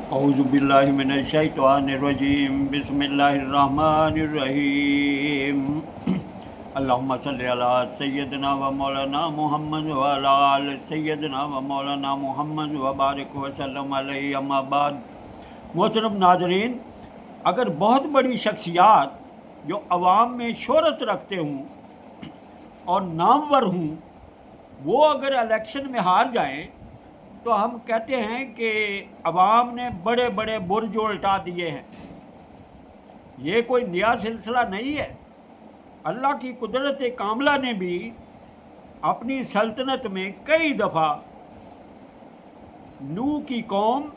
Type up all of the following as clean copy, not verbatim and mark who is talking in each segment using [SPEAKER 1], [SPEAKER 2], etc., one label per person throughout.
[SPEAKER 1] اعوذ باللہ من الشیطان الرجیم بسم اللہ الرحمن الرحیم اللہم صلی علی سیدنا و مولانا محمد و علی آل سیدنا و مولانا محمد و بارک وسلم علیہ اما بعد۔ محترم ناظرین، اگر بہت بڑی شخصیات جو عوام میں شہرت رکھتے ہوں اور نامور ہوں وہ اگر الیکشن میں ہار جائیں تو ہم کہتے ہیں کہ عوام نے بڑے بڑے برج الٹا دیے ہیں۔ یہ کوئی نیا سلسلہ نہیں ہے۔ اللہ کی قدرت کاملہ نے بھی اپنی سلطنت میں کئی دفعہ نوح کی قوم،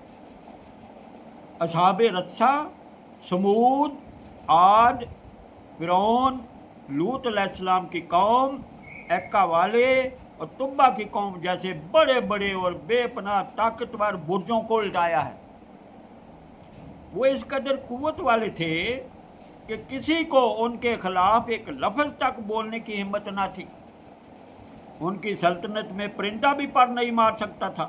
[SPEAKER 1] اصحاب رسہ، سمود، عاد، فرعون، لوط علیہ السلام کی قوم، ایکا والے اور تبا کی قوم جیسے بڑے بڑے اور بے پناہ طاقتور برجوں کو الٹایا ہے۔ وہ اس قدر قوت والے تھے کہ کسی کو ان کے خلاف ایک لفظ تک بولنے کی ہمت نہ تھی۔ ان کی سلطنت میں پرندہ بھی پر نہیں مار سکتا تھا۔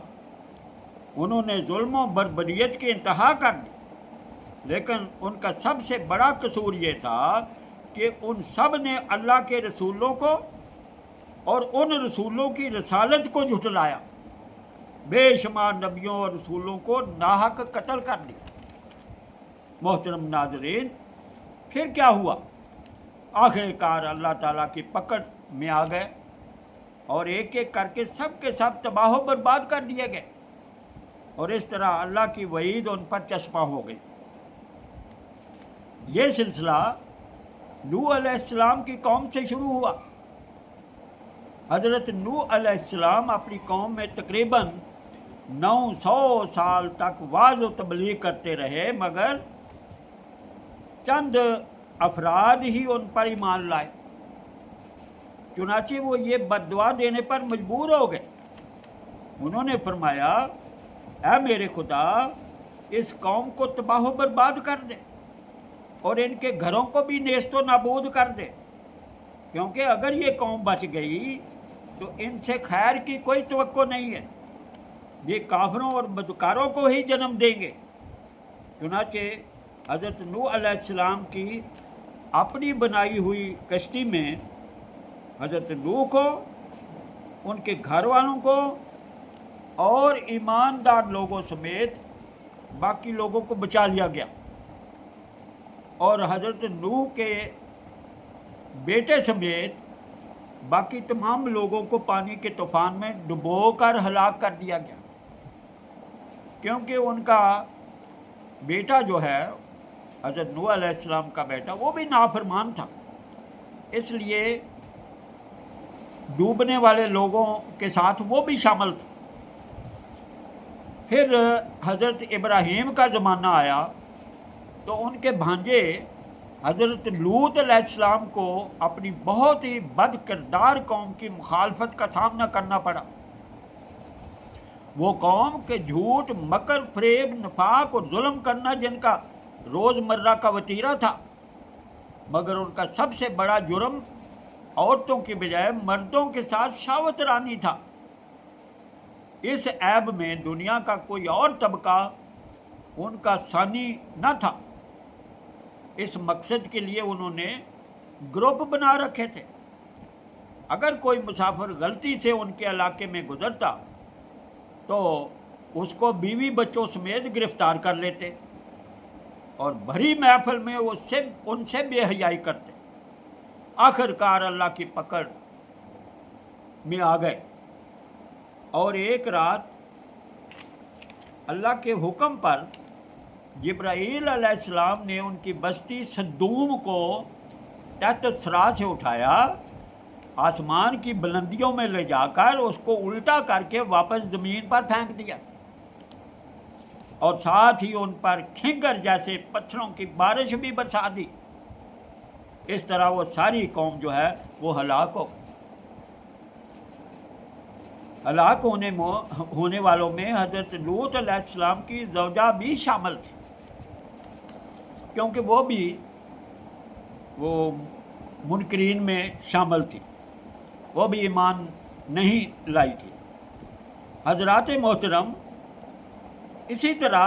[SPEAKER 1] انہوں نے ظلم و بربریت کی انتہا کر دی، لیکن ان کا سب سے بڑا قصور یہ تھا کہ ان سب نے اللہ کے رسولوں کو اور ان رسولوں کی رسالت کو جھٹلایا، بے شمار نبیوں اور رسولوں کو ناحق قتل کر دیا۔ محترم ناظرین، پھر کیا ہوا؟ آخر کار اللہ تعالیٰ کی پکڑ میں آ گئے اور ایک ایک کر کے سب تباہ و برباد کر دیے گئے، اور اس طرح اللہ کی وعید ان پر چسپاں ہو گئی۔ یہ سلسلہ نوح علیہ السلام کی قوم سے شروع ہوا۔ حضرت نوح علیہ السلام اپنی قوم میں تقریباً 900 سال تک وعظ و تبلیغ کرتے رہے، مگر چند افراد ہی ان پر ایمان لائے۔ چنانچہ وہ یہ بد دعا دینے پر مجبور ہو گئے۔ انہوں نے فرمایا، اے میرے خدا، اس قوم کو تباہ و برباد کر دے اور ان کے گھروں کو بھی نیست و نابود کر دے، کیونکہ اگر یہ قوم بچ گئی تو ان سے خیر کی کوئی توقع نہیں ہے، یہ کافروں اور بدکاروں کو ہی جنم دیں گے۔ چنانچہ حضرت نوح علیہ السلام کی اپنی بنائی ہوئی کشتی میں حضرت نوح کو، ان کے گھر والوں کو اور ایماندار لوگوں سمیت باقی لوگوں کو بچا لیا گیا، اور حضرت نوح کے بیٹے سمیت باقی تمام لوگوں کو پانی کے طوفان میں ڈبو کر ہلاک کر دیا گیا، کیونکہ ان کا بیٹا جو ہے حضرت نوح علیہ السلام کا بیٹا وہ بھی نافرمان تھا، اس لیے ڈوبنے والے لوگوں کے ساتھ وہ بھی شامل تھا۔ پھر حضرت ابراہیم کا زمانہ آیا تو ان کے بھانجے حضرت لوط علیہ السلام کو اپنی بہت ہی بد کردار قوم کی مخالفت کا سامنا کرنا پڑا۔ وہ قوم کے جھوٹ، مکر، فریب، نفاق اور ظلم کرنا جن کا روزمرہ کا وتیرہ تھا، مگر ان کا سب سے بڑا جرم عورتوں کی بجائے مردوں کے ساتھ شہوت رانی تھا۔ اس عیب میں دنیا کا کوئی اور طبقہ ان کا ثانی نہ تھا۔ اس مقصد کے لیے انہوں نے گروپ بنا رکھے تھے۔ اگر کوئی مسافر غلطی سے ان کے علاقے میں گزرتا تو اس کو بیوی بچوں سمیت گرفتار کر لیتے اور بھری محفل میں وہ ان سے بے حیائی کرتے۔ آخر کار اللہ کی پکڑ میں آ گئے، اور ایک رات اللہ کے حکم پر جبرائیل علیہ السلام نے ان کی بستی سدوم کو تحت ثرا سے اٹھایا، آسمان کی بلندیوں میں لے جا کر اس کو الٹا کر کے واپس زمین پر پھینک دیا، اور ساتھ ہی ان پر کھنگر جیسے پتھروں کی بارش بھی برسا دی۔ اس طرح وہ ساری قوم جو ہے وہ ہلاک ہو گئی۔ ہلاک ہونے والوں میں حضرت لوط علیہ السلام کی زوجہ بھی شامل تھی، کیونکہ وہ بھی منکرین میں شامل تھی، وہ بھی ایمان نہیں لائی تھی۔ حضرات محترم، اسی طرح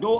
[SPEAKER 1] 2